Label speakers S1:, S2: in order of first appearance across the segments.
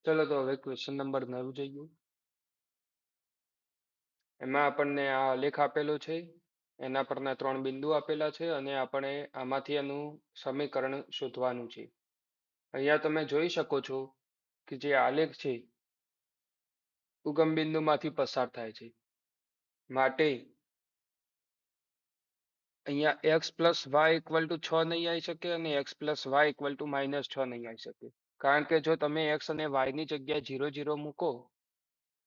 S1: ચલો તો હવે ક્વેશ્ચન નંબર 9 જોઈએ. એમાં આપણને આ આલેખ આપેલો છે, એના પરના 3 બિંદુ આપેલા છે અને આપણે આમાંથી એનું સમીકરણ શોધવાનું છે. અહીંયા તમે જોઈ શકો છો કે જે આલેખ છે ઉગમ બિંદુમાંથી પસાર થાય છે, માટે અહીંયા x plus y equal to 6 નહીં આવી શકે અને x plus y equal to minus 6 નહીં આવી શકે. કારણ કે જો તમે x અને y ની જગ્યાએ 0 0 મૂકો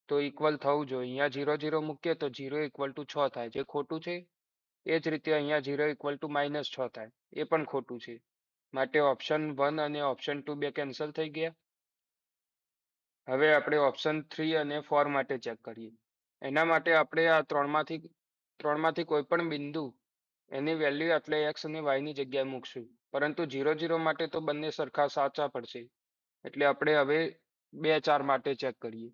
S1: તો ઇક્વલ થવું જોઈએ. અહીંયા 0 0 મૂકીએ તો 0 ઇક્વલ ટુ 6 થાય, જે ખોટું છે. એ જ રીતે અહીંયા 0 ઇક્વલ ટુ માઇનસ 6 થાય, એ પણ ખોટું છે. માટે ઓપ્શન 1 અને ઓપ્શન 2 બે કેન્સલ થઈ ગયા. હવે આપણે ઓપ્શન 3 અને 4 માટે ચેક કરીએ. એના માટે આપણે આ ત્રણમાંથી કોઈ પણ બિંદુ એની વેલ્યુ એટલે x અને y ની જગ્યાએ મૂકશું. પરંતુ 0 0 માટે તો બંને સરખા સાચા પડશે. એટલે આપણે હવે 2 4 માટે ચેક કરીએ.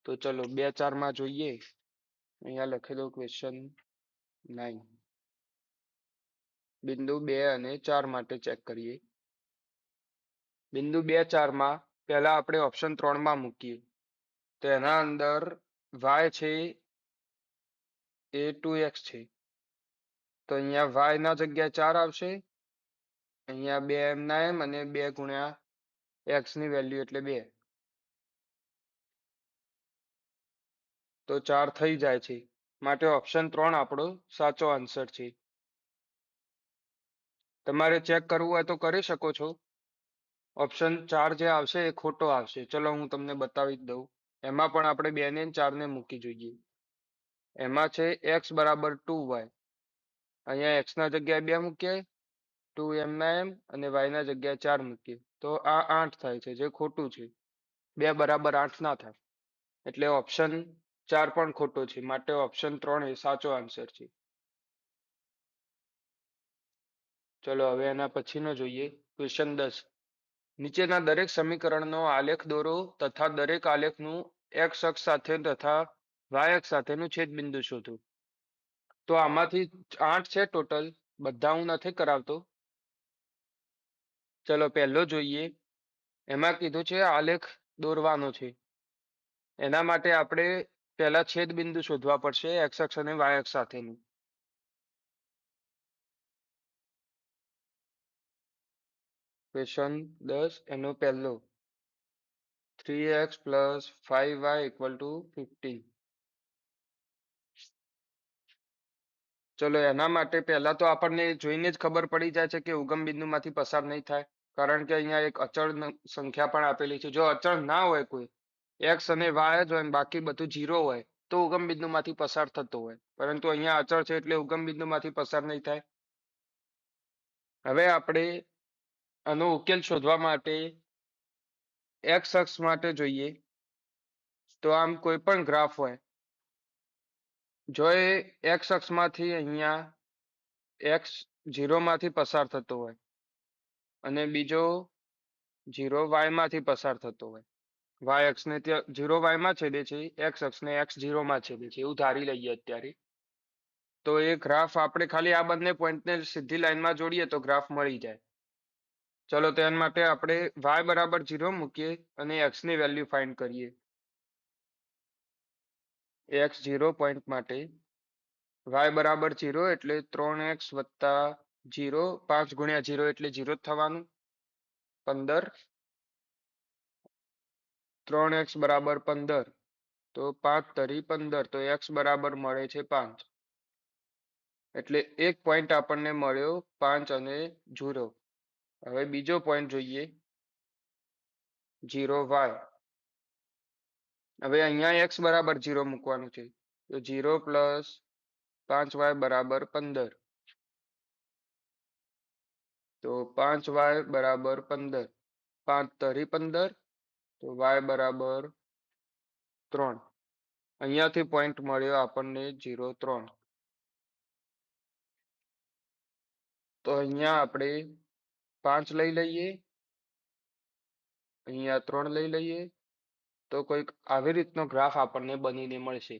S1: તો ચલો 2 4 માં જોઈએ. અહીંયા લખેલો ક્વેશ્ચન 9 બિંદુ 2 અને 4 માટે ચેક કરીએ. બિંદુ 2 4 માં પહેલા આપણે ઓપ્શન 3 માં મૂકીએ. તો એના અંદર y છે એ 2x છે. તો અહીંયા y ના જગ્યાએ 4 આવશે. અહીંયા 2 એમ ના એમ અને 2 ગુણ્યા x ની વેલ્યુ એટલે 2. તો 4 થઈ જાય છે. માટે ઓપ્શન 3 આપણો સાચો આન્સર છે. તમારે ચેક કરવું હોય તો કરી શકો છો. ઓપ્શન 4 જે આવશે એ ખોટો આવશે. ચલો હું તમને બતાવી દઉં. એમાં પણ આપણે 2 ને 4 ને મૂકી જોઈએ. એમાં છે x બરાબર 2y. અહીંયા x ના જગ્યાએ 2 મૂકીએ, 2 એમ ના એમ અને y ના જગ્યાએ 4 મૂકીએ તો આ 8 થાય છે, જે ખોટું છે. 2 બરાબર 8 ના થાય. એટલે ઓપ્શન 4 પણ ખોટો છે. માટે ઓપ્શન 3 એ સાચો આન્સર છે. ચલો હવે એના પછીનો જોઈએ. ક્વેશ્ચન 10. નીચેના દરેક સમીકરણનો આલેખ દોરો તથા દરેક આલેખનું x અક્ષ સાથે તથા y અક્ષ સાથેનું છેદબિંદુ શોધો. તો આમાંથી 8 છે ટોટલ. બધા હું નથી કરાવતો. ચલો પહેલો જોઈએ. એમાં કીધું છે આલેખ દોરવાનો છે. એના માટે આપણે પહેલા છેદબિંદુ શોધવા પડશે x અક્ષ અને y અક્ષ સાથેનું. ક્વેશ્ચન 10 એનો પહેલો 3x plus 5y equal to 15. ચલો એના માટે પહેલા તો આપણને જોઈને જ ખબર પડી જાય છે કે ઉગમ બિંદુમાંથી પસાર નહીં થાય. કારણ કે અહીંયા એક અચળ સંખ્યા પણ આપેલી છે. જો અચળ ના હોય કોઈ, x અને y જ હોય બાકી બધું 0 હોય તો ઉગમ બિંદુમાંથી પસાર થતો હોય. પરંતુ અહીંયા અચળ છે એટલે ઉગમ બિંદુમાંથી પસાર નહીં થાય. હવે આપણે આનો ઉકેલ શોધવા માટે x અક્ષ માટે જોઈએ. તો આમ કોઈ પણ ગ્રાફ હોય, જો એ x અક્ષમાંથી અહીંયા x 0 માંથી પસાર થતો હોય અને બીજો 0 y માંથી પસાર થતો હોય, y અક્ષને ત્યાં 0 y માં છેદે છે, x અક્ષને x 0 માં છેદે છે, એવું ધારી લઈએ અત્યારે. તો એ ગ્રાફ આપણે ખાલી આ બંને પોઈન્ટને સીધી લાઈનમાં જોડીએ તો ગ્રાફ મળી જાય. ચલો તેના માટે આપણે y બરાબર 0 મૂકીએ અને x ની વેલ્યુ ફાઇન્ડ કરીએ. x 0 પોઈન્ટ માટે y બરાબર 0 એટલે 3x વત્તા 0, 5 ગુણ્યા 0 એટલે 0 જ થવાનું. 15, 3x બરાબર 15 તો 5 તરી 15 તો x બરાબર મળે છે 5. એટલે એક પોઈન્ટ આપણને મળ્યો 5 અને 0. હવે બીજો પોઈન્ટ જોઈએ 0y. હવે અહીંયા x બરાબર 0 મૂકવાનું છે. તો 0 પ્લસ 5y બરાબર 15. તો 5y બરાબર 15. 5 તરી 15 તો y બરાબર 3. અહીંયાથી પોઈન્ટ મળ્યો આપણને 0 3. તો અહીંયા આપણે 5 લઈ લઈએ, અહીંયા 3 લઈ લઈએ તો કોઈક આવી રીતનો ગ્રાફ આપણને બનીને મળશે.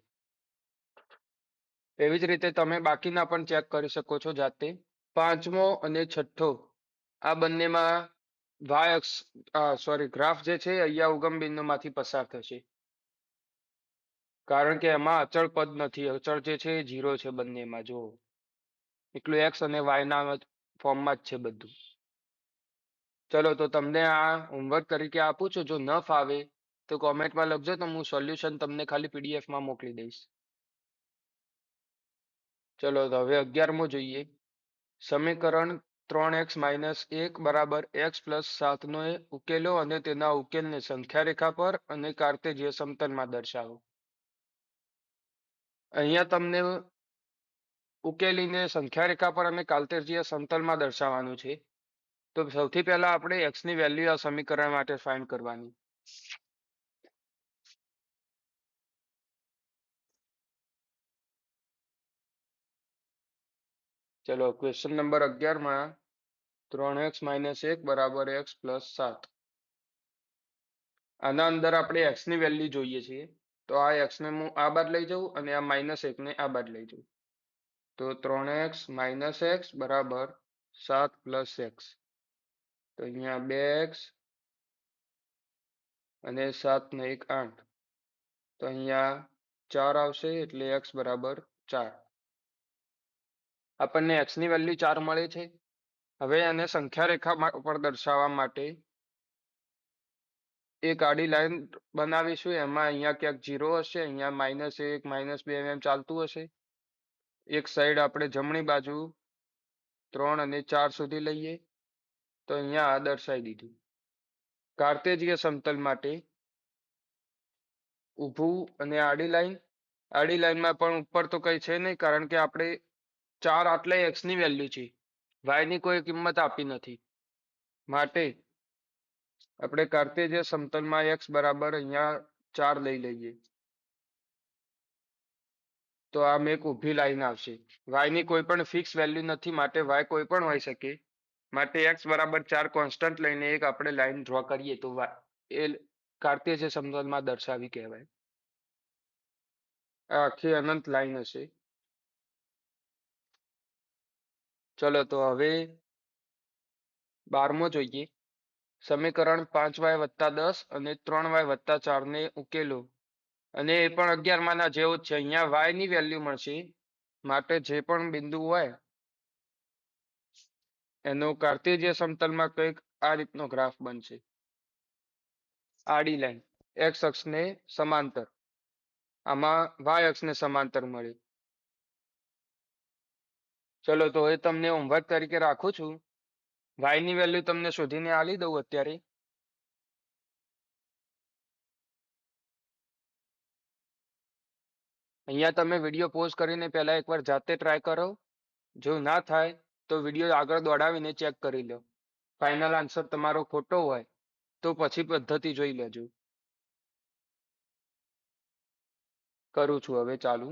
S1: એવી જ રીતે તમે બાકીના પણ ચેક કરી શકો છો જાતે. પાંચમો અને છઠ્ઠો આ બંનેમાં વાય અક્ષ સોરી ગ્રાફ જે છે અહીંયા ઉગમ બિંદુમાંથી પસાર થશે, કારણ કે એમાં અચળ પદ નથી. અચળ જે છે એ 0 છે બંનેમાં. જો એટલું એક્સ અને વાય ના ફોર્મમાં જ છે બધું. ચલો તો તમને આ હોમવર્ક તરીકે આપું છું. જો ન ફાવે તો કોમેન્ટમાં લખજો, તો હું સોલ્યુશન તમને ખાલી પીડીએફમાં મોકલી દઈશ. ચલો તો હવે 11મો જોઈએ. સમીકરણ 3x-1 બરાબર x પ્લસ 7 નો ઉકેલો અને તેના ઉકેલને સંખ્યા રેખા પર અને કાર્તેજ્ય સમતલમાં દર્શાવો. અહીંયા તમને ઉકેલીને સંખ્યા રેખા પર અને કાર્તેજ્ય સમતલમાં દર્શાવવાનું છે. તો સૌથી પહેલા આપણે x ની વેલ્યુ આ સમીકરણ માટે ફાઇન્ડ કરવાની. ચલો ક્વેશ્ચન નંબર 11 માં 3x-1 બરાબર x પ્લસ 7. આના અંદર આપણે x ની વેલ્યુ જોઈએ છીએ. તો આ x ને હું આ બાદ લઈ જાઉં અને આ -1 ને આ બાદ લઈ જાઉં. તો 3x - x બરાબર 7 પ્લસ x. તો અહીંયા 2x અને 7 ને 1 8. તો અહીંયા 4 આવશે એટલે x બરાબર 4. આપણને x ની વેલ્યુ 4 મળે છે. હવે આને સંખ્યા રેખા પર દર્શાવવા માટે એક આડી લાઈન બનાવીશું. એમાં અહીંયા ક્યાંક 0 હશે, અહીંયા -1 -2 એમ ચાલતું હશે. એક સાઈડ આપણે જમણી બાજુ 3 અને 4 સુધી લઈએ. તો અહીંયા આ દર્શાવી દીધું. કાર્તેજ્ય સમતલ માટે ઊભું અને આડી લાઈનમાં પણ ઉપર તો કઈ છે નહીં, કારણ કે આપણે 4 આટલે x ની વેલ્યુ છે, y ની કોઈ કિંમત આપી નથી. માટે આપણે કાર્તેજ્ય સમતલમાં x બરાબર અહીંયા 4 લઈ લઈએ. તો આમ એક ઊભી લાઈન આવશે. y ની કોઈ પણ ફિક્સ વેલ્યુ નથી, માટે y કોઈ પણ હોઈ શકે. માટે x બરાબર 4 કોન્સ્ટન્ટ લઈને એક આપણે લાઈન ડ્રો કરીએ તો એ કાર્તેજ્ય સમતલમાં દર્શાવી કહેવાય. આ આખી અનંત લાઈન હશે. ચલો તો હવે 12મો જોઈએ. સમીકરણ 5y + 10 અને 3y + 4 ને ઉકેલો અને એ પણ 11 માના જેવું જ છે. અહીંયા y ની વેલ્યુ મળશે, માટે જે પણ બિંદુ હોય એનો કાર્તેજ્ય સમતલમાં કંઈક આ રીતનો ગ્રાફ બનશે. આડી લાઈન x અક્ષને સમાંતર, આમાં y અક્ષને સમાંતર મળે. ચલો તો એ તમને હોમવર્ક તરીકે રાખું છું. y ની વેલ્યુ તમને શોધીને આલી દઉં અત્યારે. અહીંયા તમે વિડીયો પોઝ કરીને પહેલા એકવાર જાતે ટ્રાય કરો. જો ના થાય તો વિડીયો આગળ દોડાવીને ચેક કરી લો. ફાઇનલ આન્સર તમારો ખોટો હોય તો પછી પદ્ધતિ જોઈ લેજો. કરું છું હવે ચાલુ.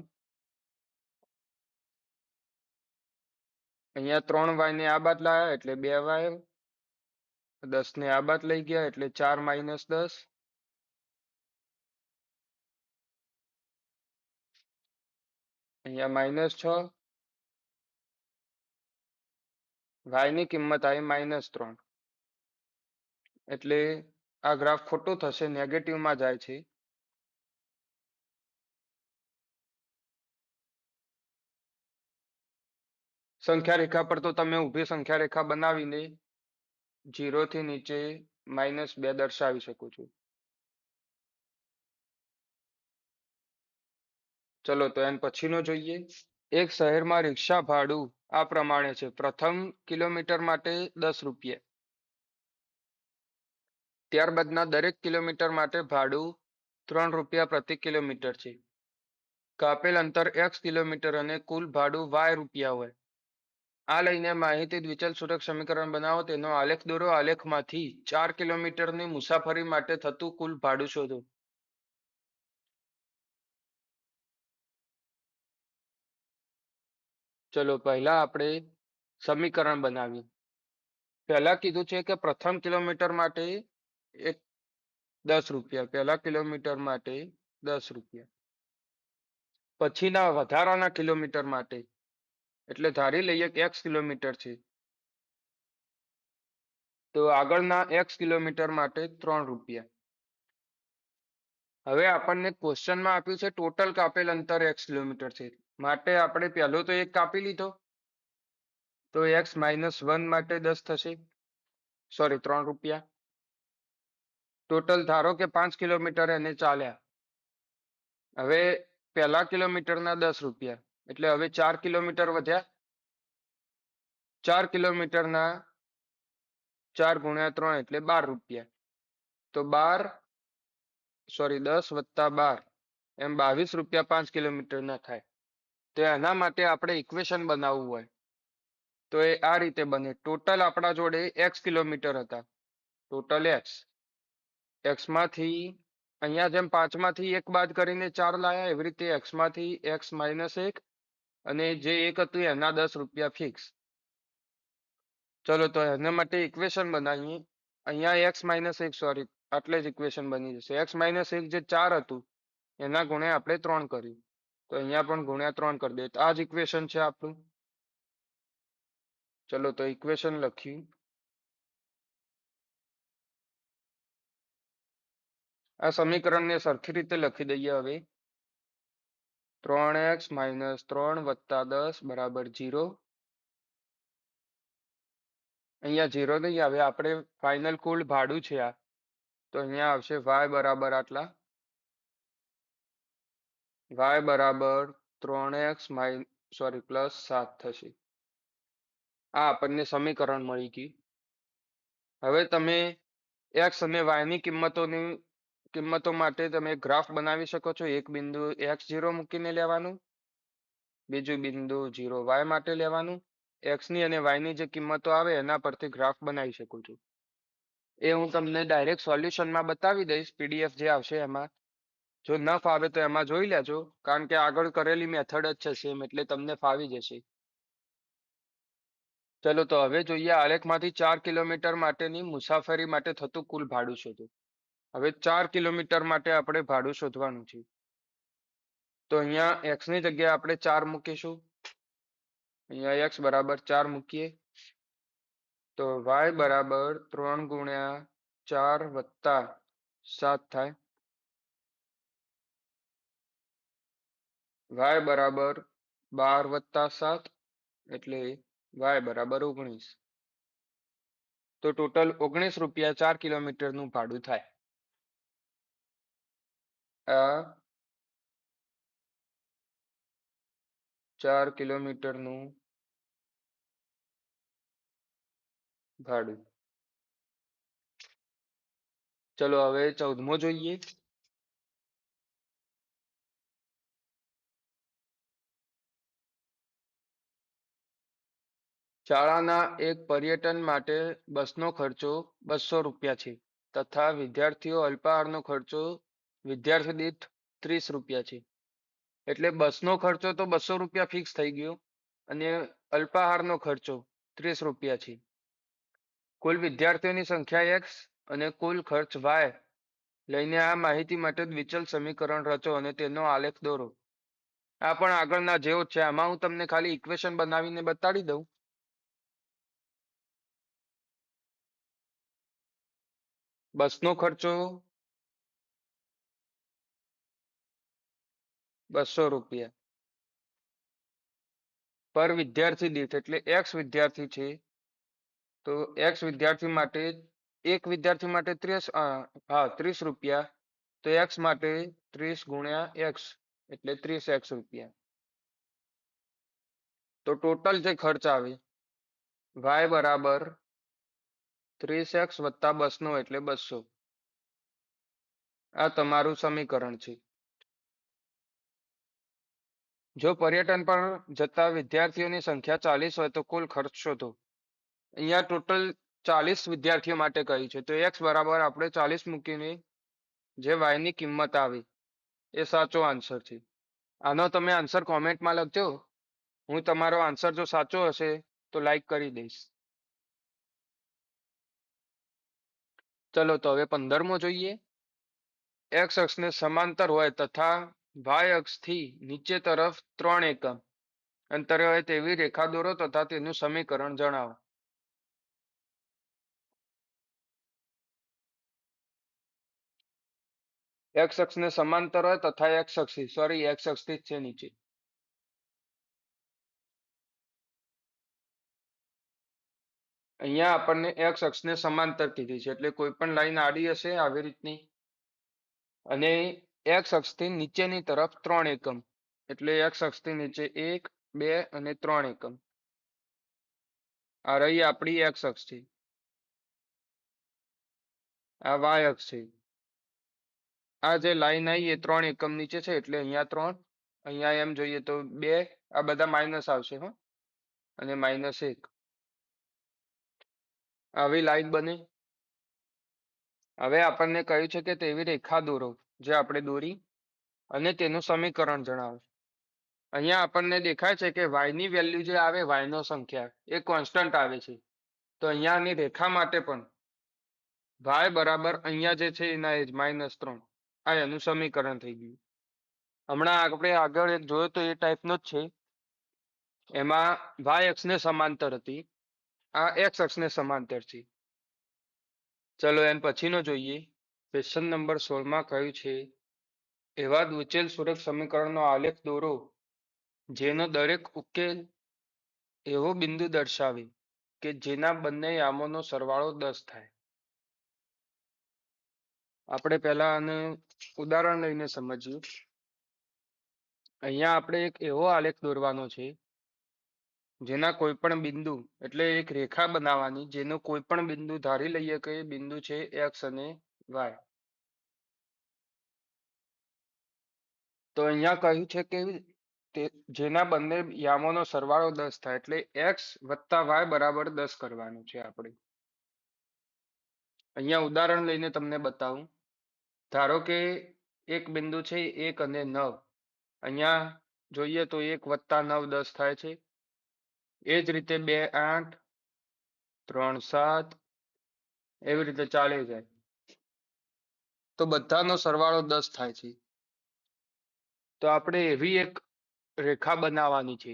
S1: અહીંયા 3y ને આ બાદ લાયા એટલે 2y, 10 ને આ બાદ લઈ ગયા એટલે 4 - 10. અહીંયા -6. y ની કિંમત આવી -3. એટલે આ ગ્રાફ ખોટો થશે, નેગેટિવમાં જાય છે. સંખ્યા રેખા પર તો તમે ઊભી સંખ્યા રેખા બનાવીને 0 થી નીચે -2 દર્શાવી શકો છો. ચલો તો એન પછીનો જોઈએ. એક શહેરમાં રિક્ષા ભાડું આ પ્રમાણે છે. પ્રથમ કિલોમીટર માટે 10 રૂપિયા. ત્યારબાદના દરેક કિલોમીટર માટે ભાડું 3 રૂપિયા પ્રતિ કિલોમીટર છે. કાપેલ અંતર x કિલોમીટર અને કુલ ભાડું y રૂપિયા હોય. આ લઈને માહિતી દ્વિચલ સૂચક સમીકરણ બનાવો. તેનો આલેખ દોરો. આલેખમાંથી 4 કિલોમીટરની મુસાફરી માટે થતું કુલ ભાડું શોધો. ચલો પહેલા આપણે સમીકરણ બનાવીએ. પહેલા કીધું છે કે પ્રથમ કિલોમીટર માટે 10 રૂપિયા. પહેલા કિલોમીટર માટે 10 રૂપિયા. પછીના વધારાના કિલોમીટર માટે, એટલે ધારી લઈએ કે x કિલોમીટર છે, તો આગળના x કિલોમીટર માટે 3 રૂપિયા. હવે આપણને ક્વેશ્ચનમાં આપ્યું છે ટોટલ કાપેલ અંતર x કિલોમીટર છે, માટે આપણે પહેલો તો એક કાપી લીધો, તો x -1 માટે 10 થશે, સોરી 3 રૂપિયા. ટોટલ ધારો કે 5 કિલોમીટર એને ચાલ્યા. હવે પહેલા કિલોમીટરના 10 રૂપિયા, એટલે હવે 4 કિલોમીટર વધ્યા. 4 કિલોમીટરના 4 ગુણ્યા 3 એટલે 12 રૂપિયા. તો 10 વત્તા 12 એમ 22 રૂપિયા 5 કિલોમીટરના થાય. તો એના માટે આપણે ઇક્વેશન બનાવવું હોય તો એ આ રીતે બને. ટોટલ આપણા જોડે x કિલોમીટર હતા, ટોટલ x માંથી અહીંયા જેમ 5 માંથી 1 બાદ કરીને 4 લાયા, એવી રીતે x માંથી x -1 અને જે 1 હતું એના 10 રૂપિયા ફિક્સ. ચલો તો એના માટે ઇક્વેશન બનાવીએ. અહીંયા x -1 સોરી આટલે જ ઇક્વેશન બની જશે. x -1 જે 4 હતું એના ગુણ્યા આપણે 3 કર્યું, તો અહીંયા પણ ગુણ્યા 3 કરી દે. તો આ જ ઇક્વેશન છે આપણું. ચલો તો ઇક્વેશન લખ્યું. આ સમીકરણને સરખી રીતે લખી દઈએ. હવે 3x - 3 વત્તા 10 બરાબર 0. અહીંયા 0 નહીં આવે, આપણે ફાઇનલ કુલ ભાડું છે આ, તો અહીંયા આવશે y બરાબર આટલા, y બરાબર 3x સોરી +7 થશે. આ આપણને સમીકરણ મળી ગયું. હવે તમે x અને y ની કિંમતો માટે તમે ગ્રાફ બનાવી શકો છો. એક બિંદુ x0 મૂકીને લેવાનું, બીજું બિંદુ 0y માટે લેવાનું. x ની અને y ની જે કિંમતો આવે એના પરથી ગ્રાફ બનાવી શકો છો. એ હું તમને ડાયરેક્ટ સોલ્યુશનમાં બતાવી દઈશ, પીડીએફ જે આવશે એમાં. જો ન ફાવે તો એમાં જોઈ લેજો, કારણ કે આગળ કરેલી મેથડ જ છે સેમ, એટલે તમને ફાવી જશે. ચલો તો હવે જોઈએ આલેખમાંથી 4 કિલોમીટર માટેની મુસાફરી માટે થતું કુલ ભાડું શોધો. હવે 4 કિલોમીટર માટે આપણે ભાડું શોધવાનું છે. તો અહીંયા x ની જગ્યાએ આપણે 4 મૂકીશું. અહીંયા x બરાબર 4 મૂકીએ, તો y બરાબર 3 ગુણ્યા 4 વત્તા 7 થાય. y બરાબર 12 વત્તા 7 એટલે y બરાબર 19. તો ટોટલ 19 રૂપિયા 4 કિલોમીટરનું ભાડું થાય. આ 4 કિલોમીટરનું ભાડું. ચલો હવે 14મો જોઈએ. શાળાના એક પર્યટન માટે બસનો ખર્ચો 200 રૂપિયા છે, તથા વિદ્યાર્થીઓ અલ્પાહારનો ખર્ચો વિદ્યાર્થી દીઠ 30 રૂપિયા છે. એટલે બસનો ખર્ચો તો 200 રૂપિયા ફિક્સ થઈ ગયો અને અલ્પાહારનો ખર્ચો 30 રૂપિયા છે. કુલ વિદ્યાર્થીઓની સંખ્યા x અને કુલ ખર્ચ y લઈને આ માહિતી માટે દ્વિચલ સમીકરણ રચો અને તેનો આલેખ દોરો. આ પણ આગળના જેવો છે. આમાં હું તમને ખાલી ઇક્વેશન બનાવીને બતાડી દઉં. બસનો ખર્ચો 200 રૂપિયા પર વિદ્યાર્થી દીઠ, એટલે x વિદ્યાર્થી છે તો x વિદ્યાર્થી માટે એક વિદ્યાર્થી માટે 30 રૂપિયા, તો x માટે 30 ગુણ્યા x એટલે 30x રૂપિયા. તો ટોટલ જે ખર્ચ આવે y બરાબર 30x વત્તા બસનો એટલે 200. આ તમારું સમીકરણ છે. જો પર્યટન પર જતા વિદ્યાર્થીઓની સંખ્યા 40 હોય તો કુલ ખર્ચ શોધો. અહીંયા ટોટલ 40 વિદ્યાર્થીઓ માટે કહ્યું છે, તો x બરાબર આપણે 40 મૂકીને જે y ની કિંમત આવે એ સાચો આન્સર છે. આનો તમે આન્સર કોમેન્ટમાં લખજો. હું તમારો આન્સર જો સાચો હશે તો લાઈક કરી દઈશ. ચલો તો હવે 15મો જોઈએ. x અક્ષને સમાંતર હોય તથા y અક્ષથી નીચે તરફ 3 એકમ અંતરે હોય તેવી રેખા દોરો તથા તેનું સમીકરણ જણાવો. એક્સ અક્ષને સમાંતર હોય તથા એક્સ અક્ષથી સોરી એક્સ અક્ષથી જ છે નીચે. અહીંયા આપણને એક્સ અક્ષને સમાંતર કીધી છે એટલે કોઈ પણ લાઈન આડી હશે આવી રીતની અને એક્સ અક્ષથી નીચેની તરફ 3 એકમ એટલે એક્સ અક્ષથી નીચે 1 2 અને 3 એકમ. આ રહી આપણી એક્સ અક્ષ છે. આ વાય અક્ષ છે. આ જે લાઈન આવી એ 3 એકમ નીચે છે એટલે અહીંયા 3 અહીંયા એમ જોઈએ તો 2 આ બધા માઇનસ આવશે હો અને -1 આવી લાઈન બને. હવે આપણને કહ્યું છે કે તેવી રેખા દોરો જે આપણે દોરી અને તેનું સમીકરણ જણાવો. અહીંયા આપણને દેખાય છે કે y ની વેલ્યુ જે આવે y નો સંખ્યા એ કોન્સ્ટન્ટ આવે છે. તો અહીંયાની રેખા માટે પણ y બરાબર અહીંયા જે છે એના એજ -3 આ એનું સમીકરણ થઈ ગયું. હમણાં આપણે આગળ એક જોયો તો એ ટાઈપનો જ છે. એમાં y અક્ષને સમાંતર હતી આ x અક્ષને સમાંતર છે. ચલો એન પછીનો જોઈએ. ક્વેશ્ચન નંબર 16 માં કહ્યું છે એવા દ્વિચલ સુરેખ સમીકરણનો આલેખ દોરો જેનો દરેક ઉકેલ એવો બિંદુ દર્શાવે કે જેના બંને યામોનો સરવાળો 10 થાય. આપણે પહેલા આને ઉદાહરણ લઈને સમજીએ. અહીંયા આપણે એક એવો આલેખ દોરવાનો છે જેના કોઈ પણ બિંદુ એટલે એક રેખા બનાવવાની જેનો કોઈ પણ બિંદુ ધારી લઈએ કે એ બિંદુ છે x અને y. તો અહીંયા કહ્યું છે કે જેના બંને યામોનો સરવાળો 10 થાય એટલે x વત્તા y બરાબર 10 કરવાનું છે આપણે. અહીંયા ઉદાહરણ લઈને તમને બતાવું. ધારો કે એક બિંદુ છે 1 અને 9 અહીંયા જોઈએ તો 1 વત્તા 9 10 થાય છે. એ જ રીતે 2 8 3 7 એવી રીતે ચાલે જાય તો બધાનો સરવાળો 10 થાય છે. તો આપણે એવી એક રેખા બનાવવાની છે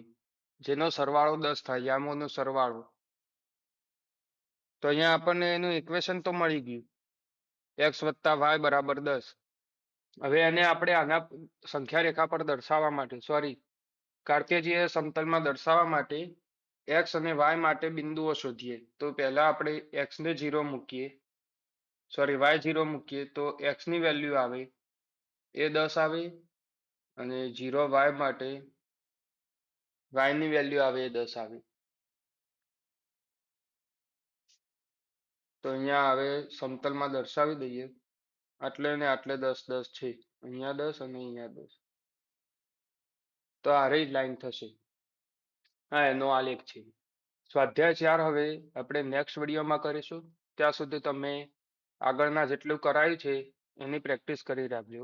S1: જેનો સરવાળો 10 થાય યામોનો સરવાળો. તો અહીંયા આપણને એનું ઇક્વેશન તો મળી ગયું x વત્તા y બરાબર 10. હવે એને આપણે આના સંખ્યા રેખા પર દર્શાવવા માટે સોરી કાર્ટેશિય સમતલમાં દર્શાવવા માટે x અને y માટે બિંદુઓ શોધીએ. તો પહેલા આપણે x ને 0 મૂકીએ સોરી y 0 મૂકીએ તો x ની વેલ્યુ આવે એ 10 આવે અને 0 y માટે y ની વેલ્યુ આવે એ 10 આવે. તો અહીંયા હવે સમતલમાં દર્શાવી દઈએ. આટલે ને આટલે 10 10 છે અહીંયા 10 અને અહીંયા 10. તો આ રહી લાઈન થશે. હા એનો આલેખ છે. સ્વાધ્યાય 4 હવે આપણે નેક્સ્ટ વિડીયોમાં કરીશું. ત્યાં સુધી તમે આગળના જેટલું કરાયું છે એની પ્રેક્ટિસ કરી રાખજો.